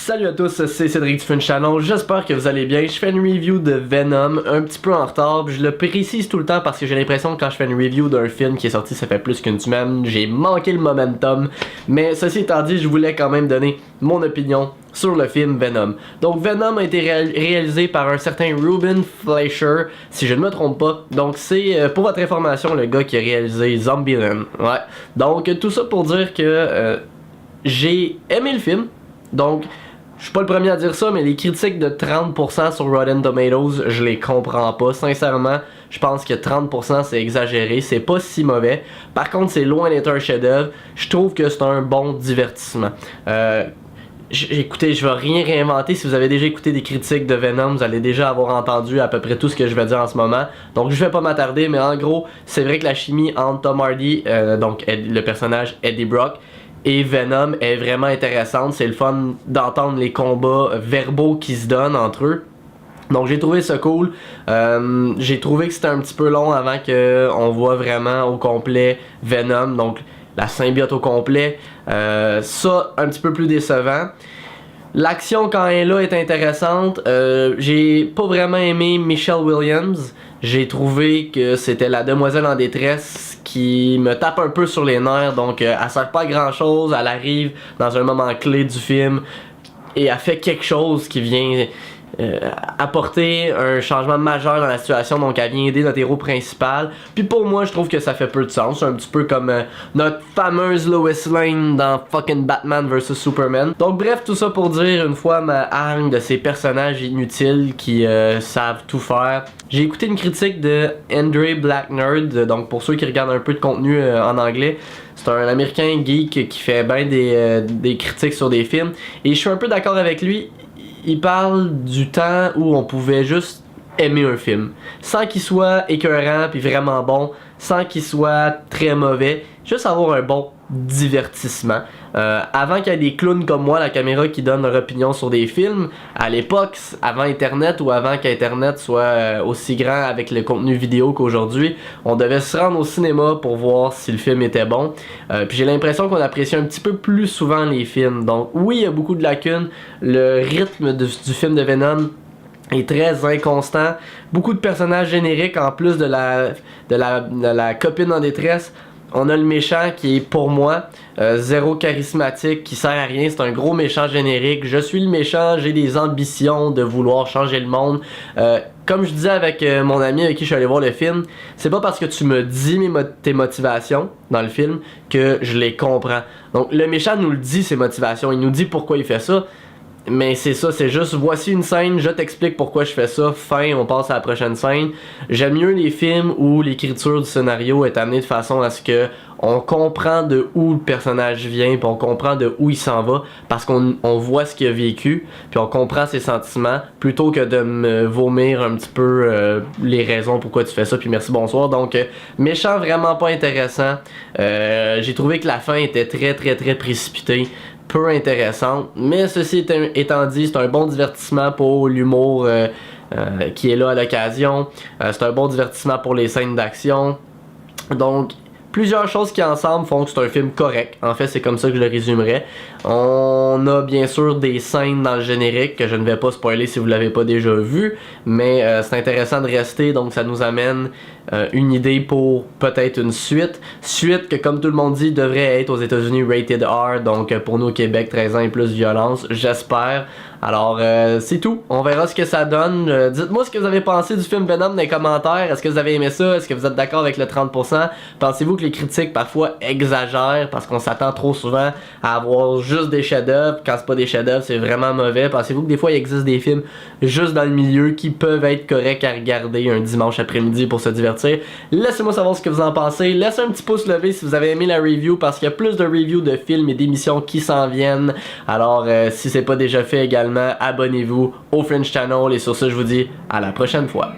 Salut à tous, c'est Cédric du Fun Channel, j'espère que vous allez bien. Je fais une review de Venom, un petit peu en retard, je le précise tout le temps parce que j'ai l'impression que quand je fais une review d'un film qui est sorti ça fait plus qu'une semaine, j'ai manqué le momentum. Mais ceci étant dit, je voulais quand même donner mon opinion sur le film Venom. Donc Venom a été réalisé par un certain Ruben Fleischer, si je ne me trompe pas. Donc c'est, pour votre information, le gars qui a réalisé Zombieland. Ouais. Donc tout ça pour dire que j'ai aimé le film. Donc je suis pas le premier à dire ça, mais les critiques de 30% sur Rotten Tomatoes, je les comprends pas. Sincèrement, je pense que 30% c'est exagéré, c'est pas si mauvais. Par contre, c'est loin d'être un chef-d'œuvre. Je trouve que c'est un bon divertissement. Écoutez, je vais rien réinventer. Si vous avez déjà écouté des critiques de Venom, vous allez déjà avoir entendu à peu près tout ce que je vais dire en ce moment. Donc je vais pas m'attarder, mais en gros, c'est vrai que la chimie entre Tom Hardy, donc le personnage Eddie Brock, et Venom est vraiment intéressante. C'est le fun d'entendre les combats verbaux qui se donnent entre eux. Donc j'ai trouvé ça cool. J'ai trouvé que c'était un petit peu long avant qu'on voit vraiment au complet Venom. Donc la symbiote au complet. Ça, un petit peu plus décevant. L'action quand elle est là est intéressante. J'ai pas vraiment aimé Michelle Williams. J'ai trouvé que c'était la demoiselle en détresse qui me tape un peu sur les nerfs. Donc elle sert pas à grand chose. Elle arrive dans un moment clé du film et elle fait quelque chose qui vient apporter un changement majeur dans la situation. Donc elle vient aider notre héros principal. Puis pour moi, je trouve que ça fait peu de sens. C'est un petit peu comme notre fameuse Lois Lane dans fucking Batman vs Superman. Donc bref, tout ça pour dire une fois ma hargne de ces personnages inutiles qui savent tout faire. J'ai écouté une critique de Andre Black Nerd, donc pour ceux qui regardent un peu de contenu en anglais. C'est un américain geek qui fait bien des critiques sur des films. Et je suis un peu d'accord avec lui. Il parle du temps où on pouvait juste aimer un film sans qu'il soit écœurant puis vraiment bon, sans qu'il soit très mauvais, juste avoir un bon divertissement. Avant qu'il y ait des clowns comme moi à la caméra qui donnent leur opinion sur des films, à l'époque, avant internet ou avant qu'internet soit aussi grand avec le contenu vidéo qu'aujourd'hui, on devait se rendre au cinéma pour voir si le film était bon. Puis j'ai l'impression qu'on apprécie un petit peu plus souvent les films. Donc oui, il y a beaucoup de lacunes. Le rythme du film de Venom est très inconstant. Beaucoup de personnages génériques en plus de la copine en détresse. On a le méchant qui est pour moi zéro charismatique, qui sert à rien, c'est un gros méchant générique. Je suis le méchant, j'ai des ambitions de vouloir changer le monde. Comme je disais avec mon ami avec qui je suis allé voir le film, c'est pas parce que tu me dis tes motivations dans le film que je les comprends. Donc le méchant nous le dit, ses motivations, il nous dit pourquoi il fait ça. Mais c'est ça, c'est juste voici une scène, je t'explique pourquoi je fais ça, fin, on passe à la prochaine scène. J'aime mieux les films où l'écriture du scénario est amenée de façon à ce que on comprend de où le personnage vient, puis on comprend de où il s'en va, parce qu'on voit ce qu'il a vécu, puis on comprend ses sentiments, plutôt que de me vomir un petit peu les raisons pourquoi tu fais ça, puis merci, bonsoir. Donc, méchant vraiment pas intéressant. J'ai trouvé que la fin était très précipitée, peu intéressante, mais ceci étant dit, c'est un bon divertissement pour l'humour qui est là à l'occasion. C'est un bon divertissement pour les scènes d'action. Donc plusieurs choses qui ensemble font que c'est un film correct. En fait, c'est comme ça que je le résumerais. On a bien sûr des scènes dans le générique que je ne vais pas spoiler si vous l'avez pas déjà vu, mais c'est intéressant de rester, donc ça nous amène une idée pour peut-être une suite. Suite que, comme tout le monde dit, devrait être aux États-Unis rated R, donc pour nous au Québec, 13 ans et plus violence, j'espère. Alors c'est tout, on verra ce que ça donne. Dites-moi ce que vous avez pensé du film Venom dans les commentaires. Est-ce que vous avez aimé ça? Est-ce que vous êtes d'accord avec le 30%? Pensez-vous que les critiques parfois exagèrent parce qu'on s'attend trop souvent à avoir juste des chefs-d'œuvre? Quand c'est pas des chefs-d'œuvre, c'est vraiment mauvais. Pensez-vous que des fois il existe des films juste dans le milieu qui peuvent être corrects à regarder un dimanche après-midi pour se divertir? Laissez-moi savoir ce que vous en pensez. Laissez un petit pouce levé si vous avez aimé la review, parce qu'il y a plus de reviews de films et d'émissions qui s'en viennent. Alors si c'est pas déjà fait également, abonnez-vous au French Channel, et sur ce je vous dis à la prochaine fois.